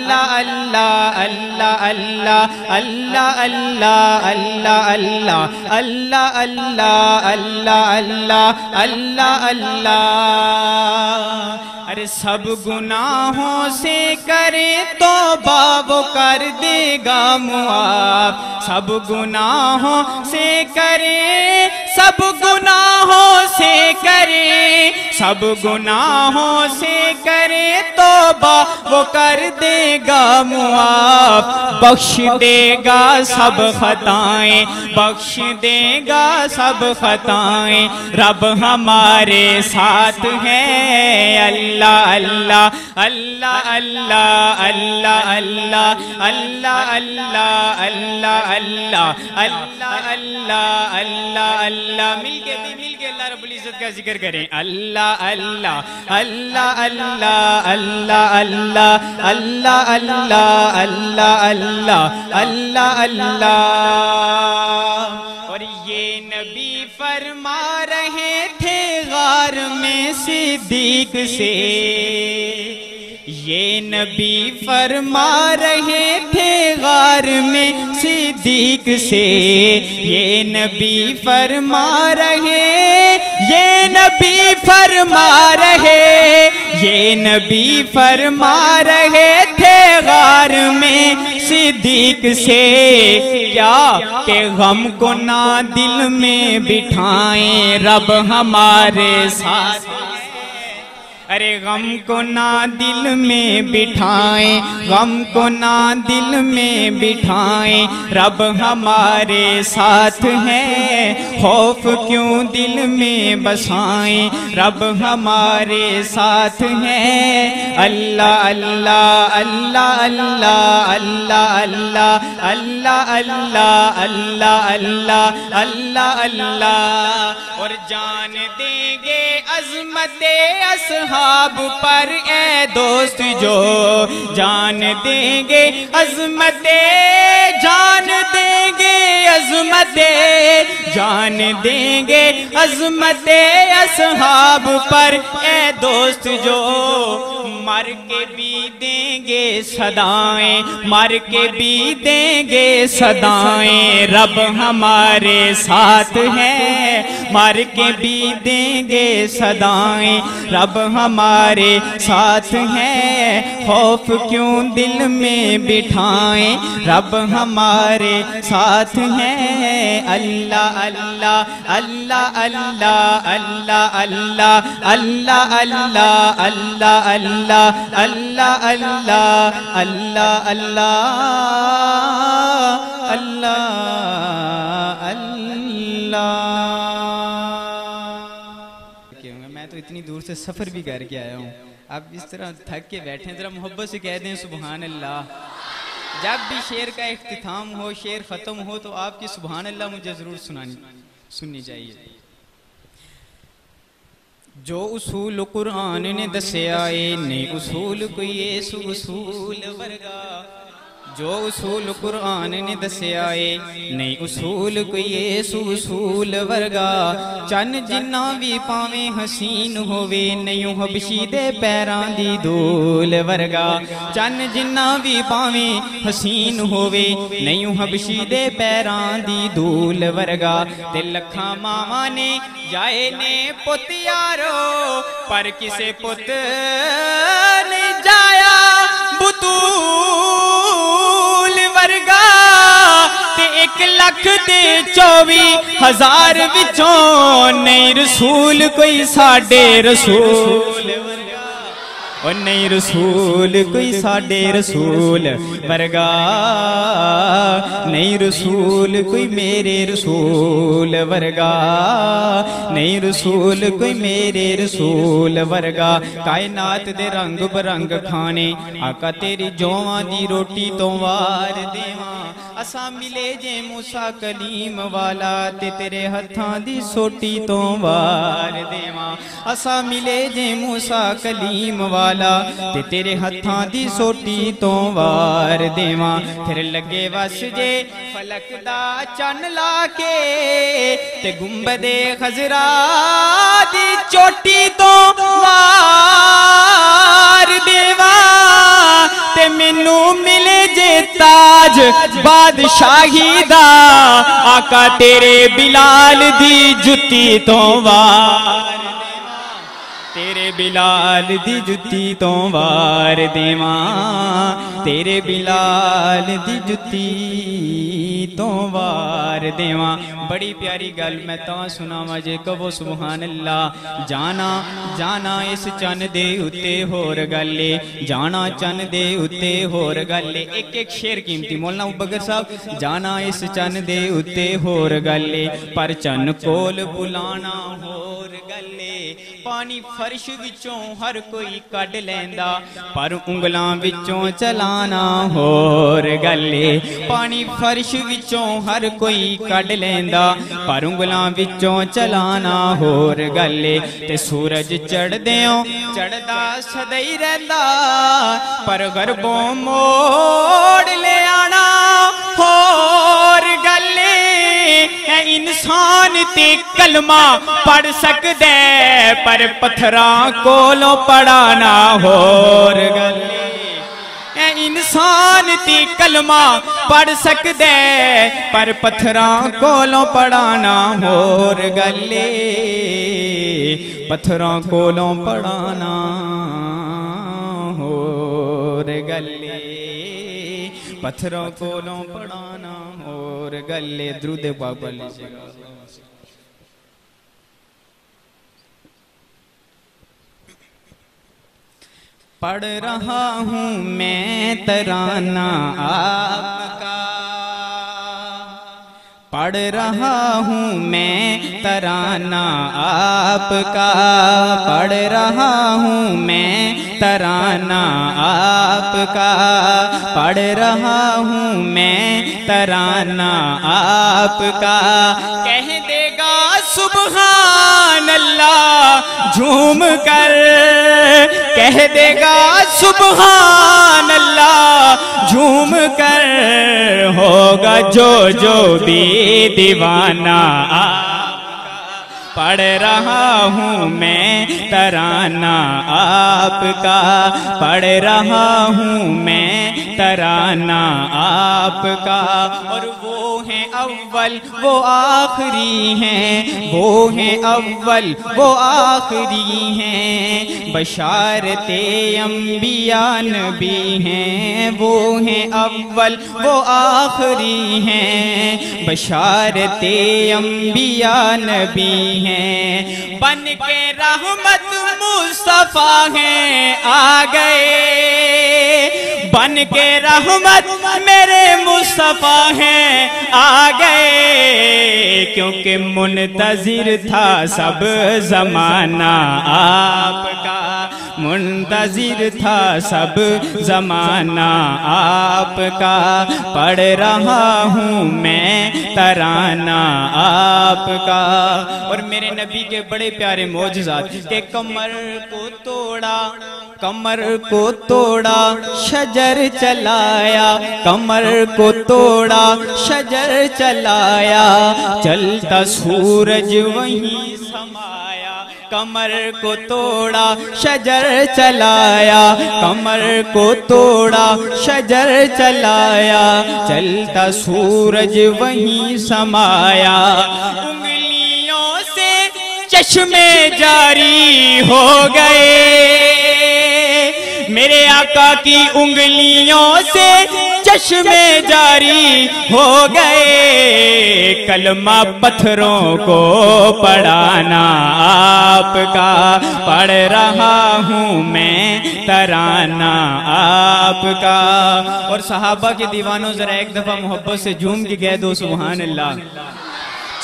اللہ اللہ اللہ اللہ اللہ اللہ اللہ اللہ اللہ اللہ اللہ اللہ اللہ ارے سب گناہوں سے کرے توبہ وہ کر دے گا معاف سب گناہوں سے کرے سب گناہوں سے کرے سب گناہوں سے کرے توبہ وہ کر دے گا معاف بخش دے گا سب خطائیں بخش دے گا سب خطائیں رب ہمارے ساتھ ہے اللہ اللہ اللہ اللہ اللہ اللہ اللہ اللہ اللہ اللہ اللہ اللہ اللہ اللہ مل کے اللہ رب العزت کا ذکر کریں اللہ اللہ اللہ اللہ اللہ اللہ اللہ اللہ اللہ اللہ اللہ اللہ اور یہ نبی فرما رہے تھے غار میں صدیق سے یہ نبی فرما رہے تھے غار میں صدیق سے یہ نبی فرما رہے یہ نبی فرما رہے یہ نبی فرما رہے تھے غار میں صدیق سے کیا کہ غم کو نہ دل میں بٹھائیں رب ہمارے ساتھ ارے غم کو نہ دل میں بٹھائیں غم کو نہ دل میں بٹھائیں رب ہمارے ساتھ ہے خوف کیوں دل میں بسائیں رب ہمارے ساتھ ہے اللہ اللہ اللہ اللہ اللہ اللہ اللہ اللہ اللہ اللہ اللہ اور جان دیں گے عظمت اصحاب پر اے دوست جو جان دیں گے عظمت جان دیں گے عظمت جان دیں گے عظمت اصحاب پر اے دوست جو مر کے بھی دیں گے صدائیں مر کے بھی دیں گے صدائیں رب ہمارے ساتھ ہے مر کے بھی دیں گے صدائیں رب ہمارے ساتھ ہے خوف کیوں دل میں بٹھائیں رب ہمارے ساتھ ہے اللہ اللہ اللہ اللہ اللہ اللہ اللہ اللہ اللہ اللہ اللہ اللہ اللہ اللہ اللہ اللہ میں تو اتنی دور سے سفر بھی کر کے آیا ہوں آپ اس طرح تھک کے بیٹھیں ذرا محبت سے کہہ دیں سبحان اللہ جب بھی شعر کا اختتام ہو شعر ختم ہو تو آپ کی سبحان اللہ مجھے ضرور سننی چاہیے جو اصول قرآن نے دسیا اے اصول کوئی ایسو اصول ورگا جو اصول قرآن نے دسیا اے نہیں اصول کوئی ایسو اصول ورگا چن جنہ بھی پاویں حسین ہووے نہیں حبشی دے پیران دی دول ورگا چن جنہ بھی پاویں حسین ہووے نہیں حبشی دے پیران دی دول ورگا تے لکھاں ماما نے جائے نے پت یارو پر کسے پت نے جایا بطول ورگا تے 1,24,000 وچوں نہیں رسول کوئی ساڈے رسول اور نہیں رسول کوئی ساڈے رسول ورگا نہیں رسول کوئی میرے رسول ورگا نہیں رسول کوئی میرے رسول ورگا کائنات دے رنگ برنگ کھانے آقا تیری جوواں دی روٹی تو وار دیواں اساں ملے جے موسیٰ کلیم والا تے تیرے ہتھاں دی سوٹی تو وار دیواں اساں ملے جے موسیٰ کلیم والا تے تیرے ہتھاں دی سوٹی تو وار دیواں پھر لگے وس جے فلک دا چن لا کے تے گنبد خضرا دی چوٹی تو وار دیواں تے مینو ملے جے تاج بادشاہی دا آقا تیرے بلال دی جتی تو وار تیرے بلال دی جتی تو وار دیواں تیرے بلال دی جتی تو وار دیواں بڑی پیاری گل میں تو سناواں جے کہو سبحان اللہ جانا جانا اس چن دے اتے ہور گلے جانا چن دے اتے ہور گلے ایک ایک شعر قیمتی مولانا ابوبکر صاحب جانا اس چن دے اتے ہور گلے پر چن کول بلانا ہور گلے پانی فرش وچوں ہر کوئی کڈ لیندا پر انگلاں وچوں چلانا ہور گلے پانی فرش وچوں ہر کوئی کڈ لیندا پر انگلاں وچوں چلانا ہور گلے تے سورج چڑھدیوں چڑھدا سدائی رہندا پر غربوں موڑ لے آنا ہور گلے اے انسان تے کلمہ پڑھ سکدے پر پتھراں کولوں پڑھانا ہور گلے اے انسان تے کلمہ پڑھ سکدے پر پتھراں کولوں پڑھانا ہور گلے پتھراں کولوں پڑھانا ہور گلے پتھروں کولوں پڑھانا اور گلے درود پاک پڑھ لیجیے گا پڑھ رہا ہوں میں ترانہ آپ کا پڑھ رہا ہوں میں ترانہ آپ کا پڑھ رہا ہوں میں ترانہ آپ کا پڑھ رہا ہوں میں ترانہ آپ کا کہہ دے گا سبحان اللہ جھوم کر کہہ دے گا سبحان اللہ جھوم کر ہوگا جو بھی دیوانہ پڑھ رہا ہوں میں ترانہ آپ کا پڑھ رہا ہوں میں ترانہ آپ کا اور وہ ہیں اول وہ آخری ہیں وہ ہیں اول وہ آخری ہیں بشارت انبیاء نبی ہیں وہ ہیں اول وہ آخری ہیں بشارت انبیاء نبی ہیں بن کے رحمت مصطفیٰ ہیں آ گئے بن کے رحمت میرے مصطفیٰ ہیں آ گئے کیونکہ منتظر تھا سب زمانہ آپ کا منتظر تھا سب زمانہ آپ کا پڑھ رہا ہوں میں ترانہ آپ کا اور میرے نبی کے بڑے پیارے معجزات کہ کمر کو توڑا شجر چلایا کمر کو توڑا شجر چلایا چلتا سورج وہیں سمایا کمر کو توڑا شجر چلایا کمر کو توڑا شجر چلایا چلتا سورج وہیں سمایا انگلیوں سے چشمے جاری ہو گئے میرے آقا کی انگلیوں سے چشمے جاری ہو گئے کلمہ پتھروں کو پڑھانا آپ کا پڑھ رہا ہوں میں ترانہ آپ کا اور صحابہ کے دیوانوں ذرا ایک دفعہ محبت سے جھوم کے کہہ دو سبحان اللہ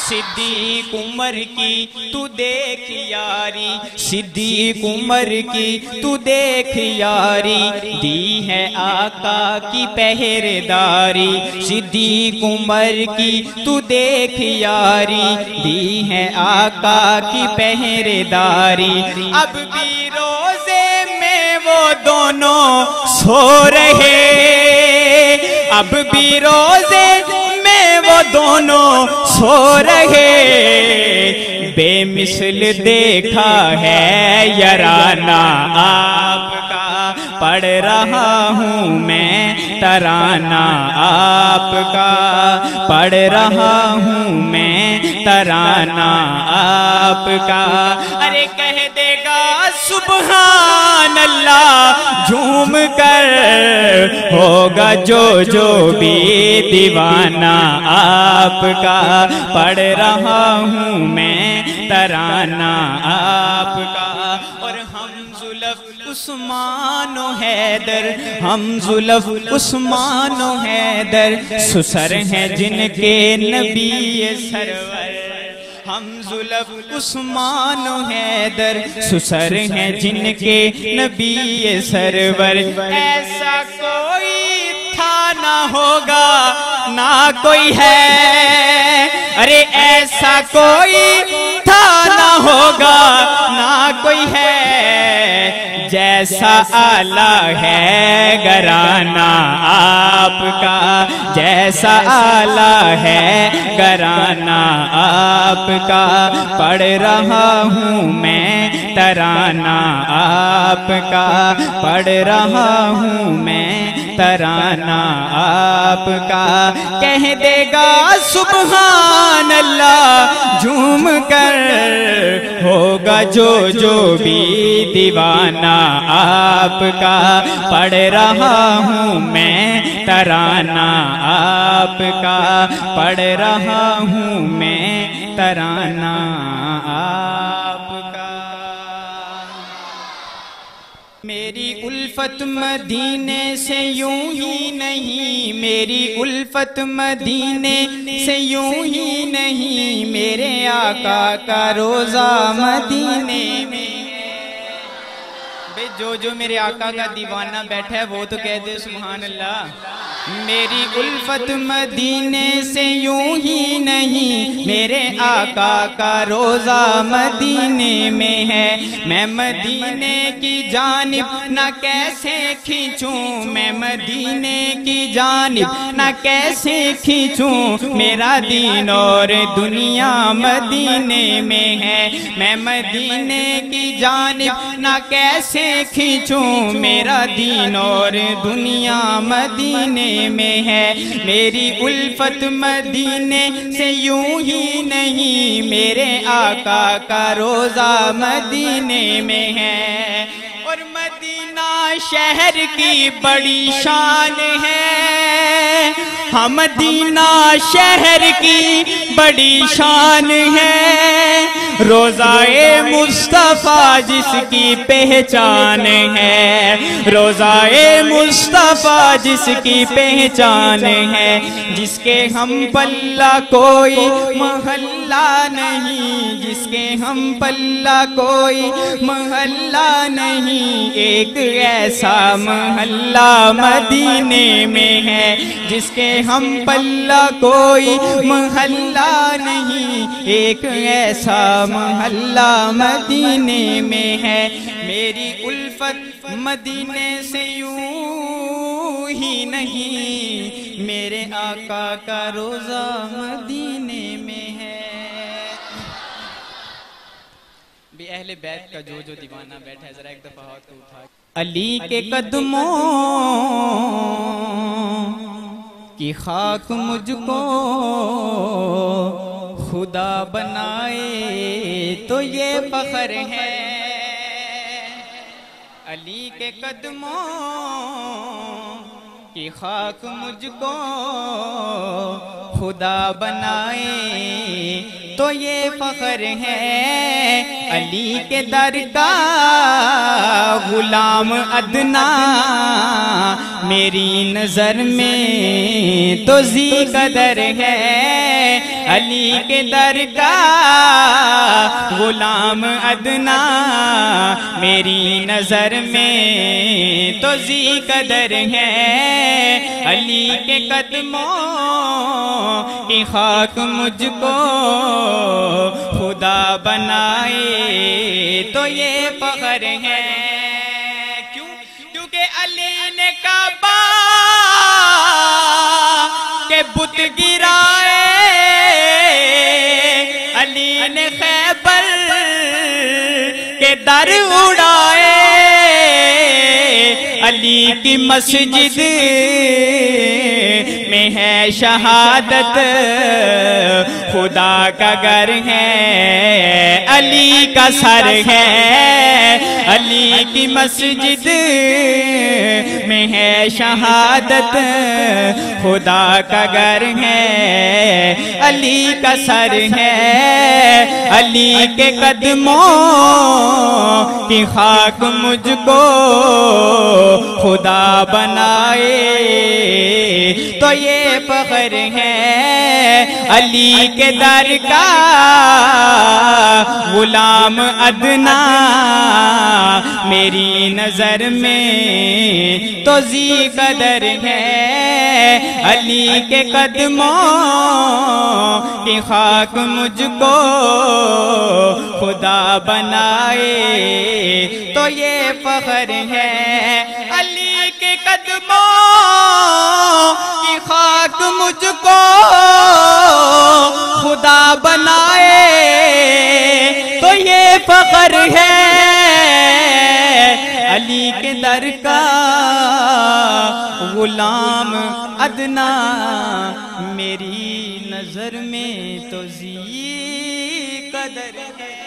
صدیق عمر کی تو دیکھ یاری صدیق عمر کی تو دیکھ یاری دی ہے آقا کی پہرےداری صدیق عمر کی تو دیکھ یاری دی ہے آقا کی پہرےداری اب بھی روزے میں وہ دونوں سو رہے اب بھی روزے وہ دونوں سو رہے بے مثل دیکھا ہے یارانہ آپ کا، پڑھ رہا ہوں میں ترانہ آپ کا، پڑھ رہا ہوں میں ترانہ آپ کا۔ ارے کہہ دے گا سبحان اللہ جھوم کر، ہوگا جو بھی دیوانہ آپ کا، پڑھ رہا ہوں میں ترانہ آپ کا۔ اور ہم زلف عثمان و حیدر، ہم زلف عثمان و حیدر سسر ہیں جن کے نبی سرور، ہم زلف عثمان و حیدر سسر ہیں جن کے نبی سرور۔ ایسا کوئی تھا نہ ہوگا نہ کوئی ہے، ارے ایسا کوئی تھا نہ ہوگا نہ کوئی ہے، جیسا آلہ ہے گھرانہ آپ کا، جیسا آلہ ہے گھرانہ آپ کا، پڑھ رہا ہوں میں ترانہ آپ کا، پڑھ رہا ہوں میں ترانہ آپ کا۔ کہہ دے گا سبحان اللہ جھوم کر، ہوگا جو بھی دیوانہ آپ کا، پڑھ رہا ہوں میں ترانہ آپ کا، پڑھ رہا ہوں میں ترانہ آپ کا۔ میری الفت مدینے سے یوں ہی نہیں، میری الفت مدینے سے یوں ہی نہیں، میرے آقا کا روزہ مدینے میں۔ بے جو میرے آقا کا دیوانہ بیٹھا ہے وہ تو کہہ دے سبحان اللہ۔ میری الفت مدینے سے یوں ہی نہیں، میرے آقا کا روزہ مدینے میں ہے، میں مدینے کی جانب نہ کیسے کھینچوں، میں مدینے کی جانب نہ کیسے کھینچوں، میرا دین اور دنیا مدینے میں ہے، میں مدینے کی جانب نہ کیسے کھینچوں، میرا دین اور دنیا مدینے میں ہے۔ میری الفت مدینے سے یوں ہی نہیں، میرے آقا کا روزہ مدینے میں ہے، اور مدینہ شہر کی بڑی شان ہے، ہاں مدینہ شہر کی بڑی شان ہے، روضہ مصطفیٰ جس کی پہچان ہے، روضہ مصطفیٰ جس کی پہچان ہے، جس کے ہم پلہ کوئی محلہ نہیں، جس کے ہم پلہ کوئی محلہ نہیں، ایک ایسا محلہ مدینے میں ہے، جس کے ہم پلہ کوئی محلہ نہیں، ایک ایسا محلہ مدینے میں ہے۔ میری الفت مدینے سے یوں ہی نہیں، میرے آقا کا روزہ مدینے میں ہے۔ بھی اہل بیت کا جو دیوانہ بیٹھا ہے ذرا ایک دفعہ ہاتھ کو اٹھا۔ علی کے قدموں کی خاک مجھ کو خدا بنائے تو یہ فخر ہے، علی کے قدموں کی خاک مجھ کو خدا بنائے تو یہ فخر ہے، علی کے در کا غلام ادنا میری نظر میں تو ذی قدر ہے، علی کے در کا غلام ادنا میری نظر میں تو ذی قدر ہے، علی کے قدموں کی خاک مجھ کو خدا بنائے تو یہ فخر ہے۔ کیونکہ علی نے کعبہ کے بت گرائے، علی نے خیبر علی کی مسجد میں ہے شہادت، خدا کا گھر ہے علی کا سر ہے، علی کی مسجد میں ہے شہادت، خدا کا گھر ہے علی کا سر ہے، علی کے قدموں کی خاک مجھ کو خدا بنائے تو یہ فخر ہے، علی کے در کا غلام ادنا میری نظر میں تو ذی قدر ہے، علی کے قدموں کی خاک مجھ کو خدا بنائے تو یہ فخر ہے، علی کے قدموں کی خاک مجھ کو خدا بنائے تو یہ فخر ہے، علی کے در کا غلام ادنا میری نظر میں تو ذی قدر ہے۔